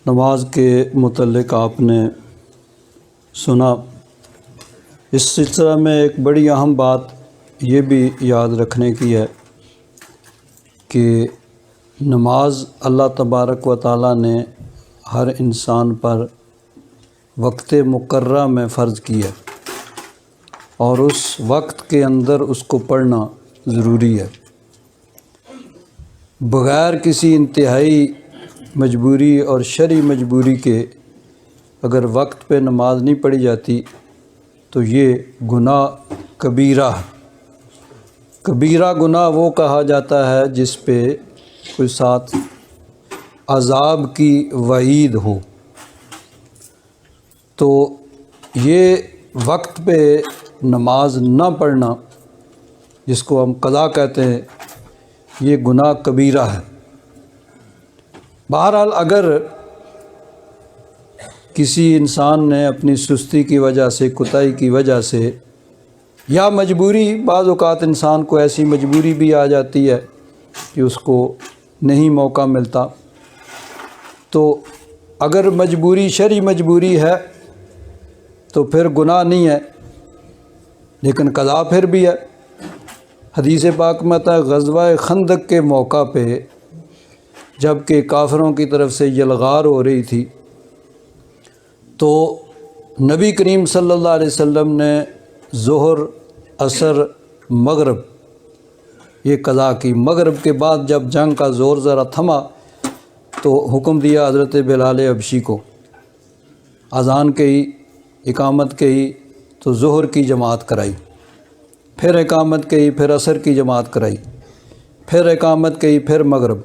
نماز کے متعلق آپ نے سنا۔ اس سلسلہ میں ایک بڑی اہم بات یہ بھی یاد رکھنے کی ہے کہ نماز اللہ تبارک و تعالیٰ نے ہر انسان پر وقت مقررہ میں فرض کی ہے اور اس وقت کے اندر اس کو پڑھنا ضروری ہے۔ بغیر کسی انتہائی مجبوری اور شرعی مجبوری کے اگر وقت پہ نماز نہیں پڑھی جاتی تو یہ گناہ کبیرہ ہے۔ کبیرہ گناہ وہ کہا جاتا ہے جس پہ کوئی ساتھ عذاب کی وعید ہو۔ تو یہ وقت پہ نماز نہ پڑھنا، جس کو ہم قضا کہتے ہیں، یہ گناہ کبیرہ ہے۔ بہرحال اگر کسی انسان نے اپنی سستی کی وجہ سے، کوتاہی کی وجہ سے یا مجبوری، بعض اوقات انسان کو ایسی مجبوری بھی آ جاتی ہے کہ اس کو نہیں موقع ملتا، تو اگر مجبوری شرعی مجبوری ہے تو پھر گناہ نہیں ہے، لیکن قضا پھر بھی ہے۔ حدیث پاک میں آتا ہے غزوہ خندق کے موقع پہ جب کہ کافروں کی طرف سے یلغار ہو رہی تھی تو نبی کریم صلی اللہ علیہ وسلم نے ظہر، عصر، مغرب یہ قضا کی۔ مغرب کے بعد جب جنگ کا زور ذرا تھما تو حکم دیا حضرت بلال حبشی کو، اذان کہی، اقامت کہی تو ظہر کی جماعت کرائی، پھر اقامت کہی، پھر عصر کی جماعت کرائی، پھر اقامت کہی، پھر مغرب،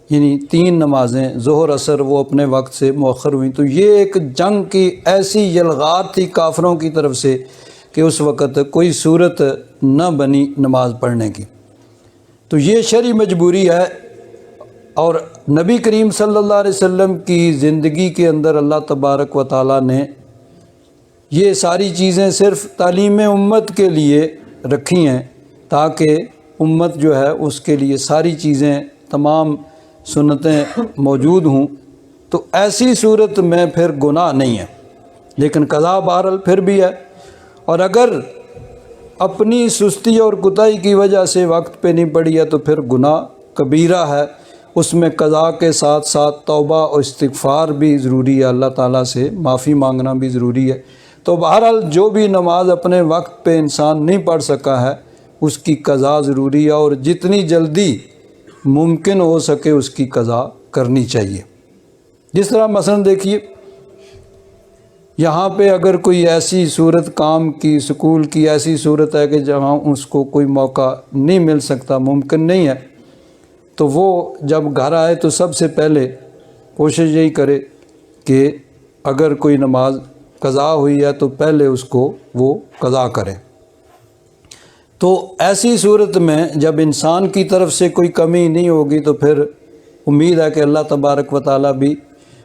یعنی 3 نمازیں ظہر عصر وہ اپنے وقت سے مؤخر ہوئیں۔ تو یہ ایک جنگ کی ایسی یلغار تھی کافروں کی طرف سے کہ اس وقت کوئی صورت نہ بنی نماز پڑھنے کی۔ تو یہ شرعی مجبوری ہے، اور نبی کریم صلی اللہ علیہ وسلم کی زندگی کے اندر اللہ تبارک و تعالیٰ نے یہ ساری چیزیں صرف تعلیم امت کے لیے رکھی ہیں تاکہ امت جو ہے اس کے لیے ساری چیزیں، تمام سنتیں موجود ہوں۔ تو ایسی صورت میں پھر گناہ نہیں ہے، لیکن قضا بہرحال پھر بھی ہے۔ اور اگر اپنی سستی اور کوتاہی کی وجہ سے وقت پہ نہیں پڑھی ہے تو پھر گناہ کبیرہ ہے۔ اس میں قضا کے ساتھ ساتھ توبہ اور استغفار بھی ضروری ہے، اللہ تعالیٰ سے معافی مانگنا بھی ضروری ہے۔ تو بہرحال جو بھی نماز اپنے وقت پہ انسان نہیں پڑھ سکا ہے اس کی قضا ضروری ہے، اور جتنی جلدی ممکن ہو سکے اس کی قضا کرنی چاہیے۔ جس طرح مثلا دیکھیے یہاں پہ اگر کوئی ایسی صورت کام کی، سکول کی ایسی صورت ہے کہ جہاں اس کو کوئی موقع نہیں مل سکتا، ممکن نہیں ہے، تو وہ جب گھر آئے تو سب سے پہلے کوشش یہی کرے کہ اگر کوئی نماز قضا ہوئی ہے تو پہلے اس کو وہ قضا کرے۔ تو ایسی صورت میں جب انسان کی طرف سے کوئی کمی نہیں ہوگی تو پھر امید ہے کہ اللہ تبارک و تعالیٰ بھی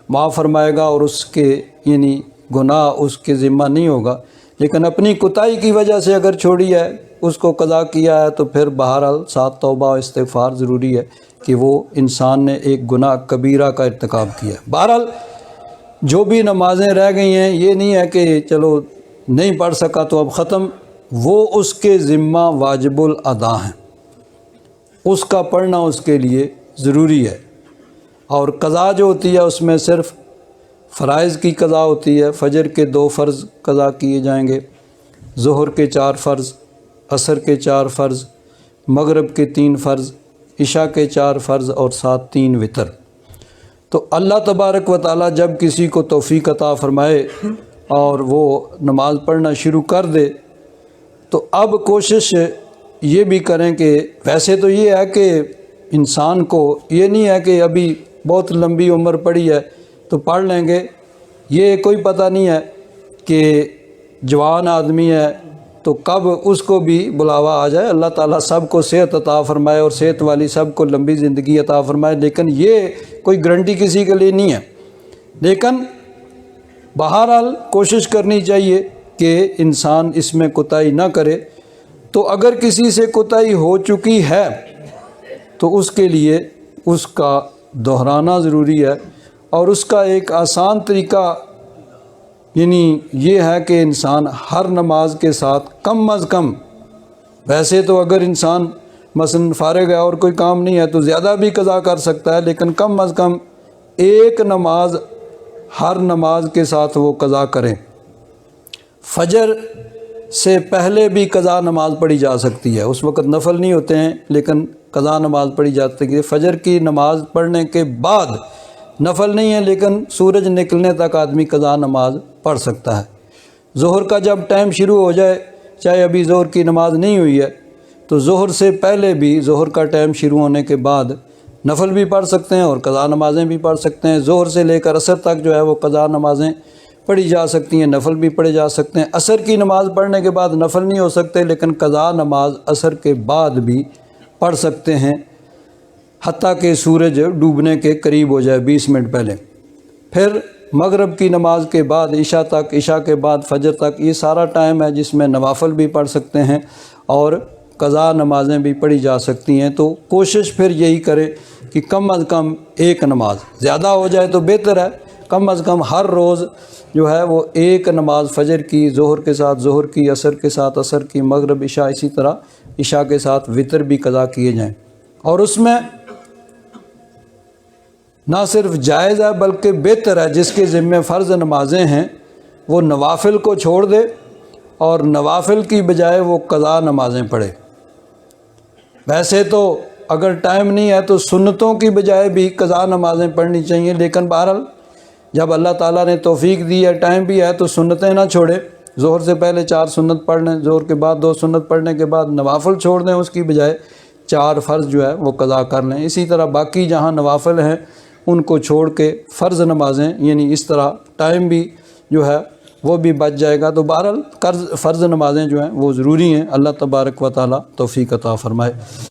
معاف فرمائے گا اور اس کے یعنی گناہ اس کے ذمہ نہیں ہوگا۔ لیکن اپنی کوتاہی کی وجہ سے اگر چھوڑی ہے، اس کو قضا کیا ہے، تو پھر بہرحال ساتھ توبہ و استغفار ضروری ہے کہ وہ انسان نے ایک گناہ کبیرہ کا ارتکاب کیا ہے۔ بہرحال جو بھی نمازیں رہ گئی ہیں یہ نہیں ہے کہ چلو نہیں پڑھ سکا تو اب ختم، وہ اس کے ذمہ واجب الادا ہیں، اس کا پڑھنا اس کے لیے ضروری ہے۔ اور قضا جو ہوتی ہے اس میں صرف فرائض کی قضا ہوتی ہے۔ فجر کے 2 فرض قضا کیے جائیں گے، ظہر کے 4 فرض، عصر کے 4 فرض، مغرب کے 3 فرض، عشاء کے 4 فرض اور ساتھ 3 وتر۔ تو اللہ تبارک و تعالیٰ جب کسی کو توفیق عطا فرمائے اور وہ نماز پڑھنا شروع کر دے تو اب کوشش یہ بھی کریں کہ ویسے تو یہ ہے کہ انسان کو یہ نہیں ہے کہ ابھی بہت لمبی عمر پڑی ہے تو پڑھ لیں گے، یہ کوئی پتہ نہیں ہے کہ جوان آدمی ہے تو کب اس کو بھی بلاوا آ جائے۔ اللہ تعالیٰ سب کو صحت عطا فرمائے اور صحت والی سب کو لمبی زندگی عطا فرمائے، لیکن یہ کوئی گارنٹی کسی کے لیے نہیں ہے۔ لیکن بہرحال کوشش کرنی چاہیے کہ انسان اس میں کوتاہی نہ کرے۔ تو اگر کسی سے کوتاہی ہو چکی ہے تو اس کے لیے اس کا دہرانا ضروری ہے اور اس کا ایک آسان طریقہ یعنی یہ ہے کہ انسان ہر نماز کے ساتھ کم از کم، ویسے تو اگر انسان مثلا فارغ ہے اور کوئی کام نہیں ہے تو زیادہ بھی قضا کر سکتا ہے، لیکن کم از کم ایک نماز ہر نماز کے ساتھ وہ قضا کریں۔ فجر سے پہلے بھی قضا نماز پڑھی جا سکتی ہے، اس وقت نفل نہیں ہوتے ہیں لیکن قضا نماز پڑھی جاتی ہے۔ فجر کی نماز پڑھنے کے بعد نفل نہیں ہے لیکن سورج نکلنے تک آدمی قضا نماز پڑھ سکتا ہے۔ ظہر کا جب ٹائم شروع ہو جائے، چاہے ابھی ظہر کی نماز نہیں ہوئی ہے، تو ظہر سے پہلے بھی ظہر کا ٹائم شروع ہونے کے بعد نفل بھی پڑھ سکتے ہیں اور قضا نمازیں بھی پڑھ سکتے ہیں۔ ظہر سے لے کر عصر تک جو ہے وہ قضا نمازیں پڑھی جا سکتی ہیں، نفل بھی پڑھے جا سکتے ہیں۔ عصر کی نماز پڑھنے کے بعد نفل نہیں ہو سکتے لیکن قضا نماز عصر کے بعد بھی پڑھ سکتے ہیں، حتیٰ کہ سورج ڈوبنے کے قریب ہو جائے 20 منٹ پہلے۔ پھر مغرب کی نماز کے بعد عشاء تک، عشاء کے بعد فجر تک، یہ سارا ٹائم ہے جس میں نوافل بھی پڑھ سکتے ہیں اور قضا نمازیں بھی پڑھی جا سکتی ہیں۔ تو کوشش پھر یہی کرے کہ کم از کم ایک نماز، زیادہ ہو جائے تو بہتر ہے، کم از کم ہر روز جو ہے وہ ایک نماز فجر کی، ظہر کے ساتھ ظہر کی، عصر کے ساتھ عصر کی، مغرب عشاء، اسی طرح عشاء کے ساتھ وتر بھی قضا کیے جائیں۔ اور اس میں نہ صرف جائز ہے بلکہ بہتر ہے، جس کے ذمہ فرض نمازیں ہیں وہ نوافل کو چھوڑ دے اور نوافل کی بجائے وہ قضا نمازیں پڑھے۔ ویسے تو اگر ٹائم نہیں ہے تو سنتوں کی بجائے بھی قضا نمازیں پڑھنی چاہیے، لیکن بہرحال جب اللہ تعالیٰ نے توفیق دی ہے، ٹائم بھی ہے، تو سنتیں نہ چھوڑے۔ ظہر سے پہلے 4 سنت پڑھ لیں، ظہر کے بعد 2 سنت پڑھنے کے بعد نوافل چھوڑ دیں، اس کی بجائے 4 فرض جو ہے وہ قضا کر لیں۔ اسی طرح باقی جہاں نوافل ہیں ان کو چھوڑ کے فرض نمازیں، یعنی اس طرح ٹائم بھی جو ہے وہ بھی بچ جائے گا۔ تو بہرحال فرض نمازیں جو ہیں وہ ضروری ہیں۔ اللہ تبارک و تعالیٰ توفیق عطا فرمائے۔